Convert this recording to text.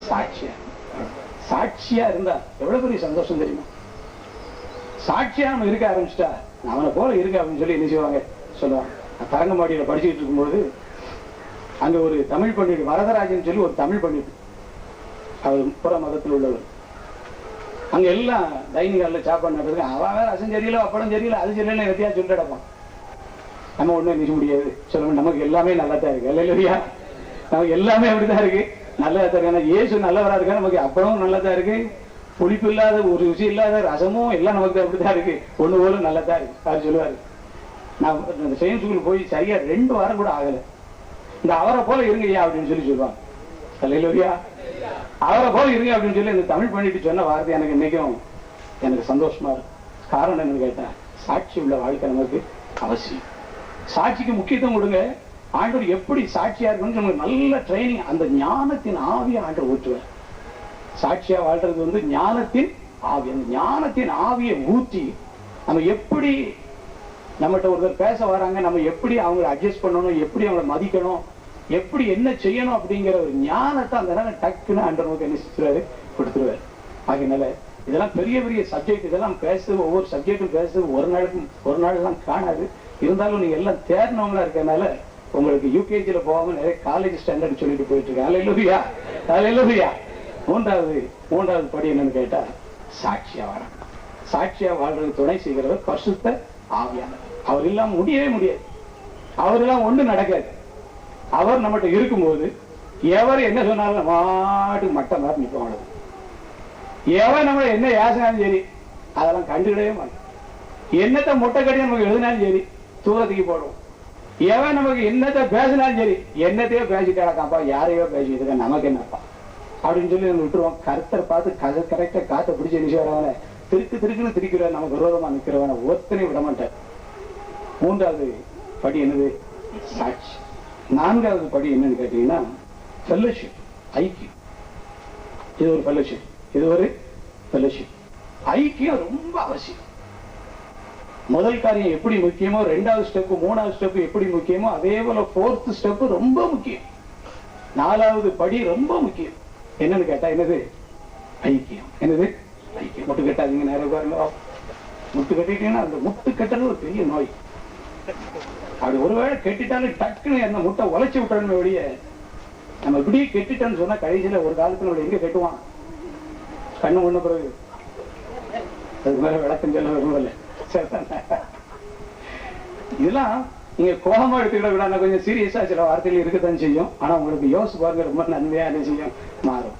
சாட்சியா சாட்சியா இருந்தா எவ்வளவு பெரிய சந்தோஷம் தெரியுமா? சாட்சியா நம்ம இருக்க ஆரம்பிச்சுட்டா அவனை போல இருக்க அப்படின்னு சொல்லி என்ன செய்வாங்க சொல்லுவாங்க. தரங்கம்பாடியில படிச்சுட்டு இருக்கும்போது அங்க ஒரு தமிழ் பண்டிட் வரதராஜன் சொல்லி ஒரு தமிழ் பண்டிட், அவர் புற மதத்தில் உள்ளவர். அங்க எல்லாம் டைனிங் ஹாலில் சாப்பாடு நடக்குது. அவன் வேற ரசம் சரியில்லை, அப்படம் சரியில்லை, அது சரியில்லை, எதையா சொல்லிட்டு கிடப்பான். நம்ம ஒண்ணும் நிற்க முடியாது. சொல்லுங்க, நமக்கு எல்லாமே நல்லா தான் இருக்கு. இல்லையா? நமக்கு எல்லாமே அப்படிதான் இருக்கு, நல்லா தான் இருக்கு. ஆனா இயேசு நல்லவரா இருக்கா? நமக்கு அப்பளமும் நல்லா தான் இருக்கு, புளிப்பு இல்லாத ஒரு ருசி இல்லாத ரசமும் எல்லாம் நமக்கு அப்படிதான் இருக்கு. ஒண்ணு போலும் நல்லா தான் இருக்கு. அவர் சொல்லுவாரு, நான் இந்த சயின்ஸ் ஸ்கூல் போய் சரியா 2 வாரம் கூட ஆகல, இந்த அவரை போல இருங்கய்யா அப்படின்னு சொல்லி சொல்லுவாங்க. இல்லையா? அவரை போல இருங்க அப்படின்னு சொல்லி இந்த தமிழ் பண்ணிட்டு சொன்ன வார்த்தை எனக்கு இன்னைக்கும் எனக்கு சந்தோஷமா இருக்கு. காரணம் என்னன்னு கேட்டா, சாட்சி உள்ள வாழ்க்கை நமக்கு அவசியம். சாட்சிக்கு முக்கியத்துவம் கொடுங்க. ஆண்டவர் எப்படி சாட்சியா இருக்கணும்னு நமக்கு நல்ல ட்ரைனிங், அந்த ஞானத்தின் ஆவியை ஆண்டவர் ஊற்றுவார். சாட்சியா வாழ்றது வந்து ஞானத்தின் ஆவி. அந்த ஞானத்தின் ஆவியை ஊற்றி நம்ம எப்படி நம்மகிட்ட ஒருத்தர் பேச வராங்க, நம்ம எப்படி அவங்களை அட்ஜஸ்ட் பண்ணணும், எப்படி அவங்களை மதிக்கணும், எப்படி என்ன செய்யணும் அப்படிங்கிற ஒரு ஞானத்தை அந்த நேரம் டக்குன்னு ஆண்டவர் நமக்கு என்ன செஞ்சுருவாரு, கொடுத்துருவாரு. அதனால இதெல்லாம் பெரிய பெரிய சப்ஜெக்ட், இதெல்லாம் பேசுறது, ஒவ்வொரு சப்ஜெக்டும் பேசுறது ஒரு நாள் எல்லாம் காணாது. இருந்தாலும் நீங்க எல்லாம் தேர்னவங்களா இருக்கனால உங்களுக்கு யூகேஜில போகாம நிறைய காலேஜ் ஸ்டாண்டர்ட் சொல்லிட்டு போயிட்டு இருக்காங்க. அல்லேலூயா, அல்லேலூயா. மூன்றாவது படி என்னன்னு கேட்டா, சாட்சியா வாழ. சாட்சியா வாழ்றது துணை செய்கிறவர் பரிசுத்த ஆவியானவர். அவர் இல்லாம முடியவே முடியாது. அவர் எல்லாம் ஒண்ணு நடக்காது. அவர் நம்மகிட்ட இருக்கும்போது எவர் என்ன சொன்னாலும் மாட்டுக்கு மட்ட மாதிரி நிற்போம். எவன் நம்ம என்ன யாசனாலும் சரி அதெல்லாம் கண்டுக்கிடவே மாட்டோம். என்னத்தை முட்டை கட்டி நமக்கு எழுதினாலும் சரி தூரத்துக்கு போடுவோம். எவன் நமக்கு என்னத்தை பேசினாலும் சரி, என்னத்தையோ பேசிட்டாக்காப்பா, யாரையோ பேசிட்டு நமக்கு என்னப்பா அப்படின்னு சொல்லி நம்ம விட்டுருவோம். கருத்தரை பார்த்து கரெக்டா காத்த பிடிச்சி நினைச்சு வரவன திருக்குன்னு திரிக்கிறவன், நமக்கு விரோதமா நிற்கிறவன ஒருத்தனை விட மாட்டார். 3வது படி என்னது? சாட்சி. 4வது படி என்னன்னு கேட்டீங்கன்னா, ஃபெல்லோஷிப், ஐக்கியம். இது ஒரு ஃபெல்லோஷிப், இது ஒரு ஃபெல்லோஷிப். ஐக்கியம் ரொம்ப அவசியம். முதல் காரியம் எப்படி முக்கியமோ, 2வது ஸ்டெப் 3வது ஸ்டெப் எப்படி முக்கியமோ, அதே போல 4th ஸ்டெப் ரொம்ப முக்கியம். 4வது படி ரொம்ப முக்கியம். என்னன்னு கேட்டா என்னது? ஐக்கியம். என்னது? ஐக்கியம். முட்டு கட்டாதீங்க. நிறைய பாருங்க, முட்டு கட்டிட்டீங்கன்னா அந்த முட்டு கட்டுறது ஒரு பெரிய நோய். அப்படி ஒருவேளை கெட்டிட்டாலும் டக்குன்னு அந்த முட்டை உழைச்சி விட்டோன்னு வெளிய நம்ம இப்படி கெட்டிட்டோன்னு சொன்னா கடைசியில ஒரு காலத்துல எங்க கெட்டுவான்? கண்ணு ஒண்ணு பிறகு அது மேல விளக்கம் சொல்ல விரும்பல. இதெல்லாம் நீங்க கோபமா எடுத்துக்கிட விட கொஞ்சம் சீரியஸா சில வார்த்தைகள் இருக்கத்தான் செய்யும். ஆனா உங்களுக்கு யோசிச்சு பாருங்க, ரொம்ப நன்மையா என்ன செய்யும், மாறும்.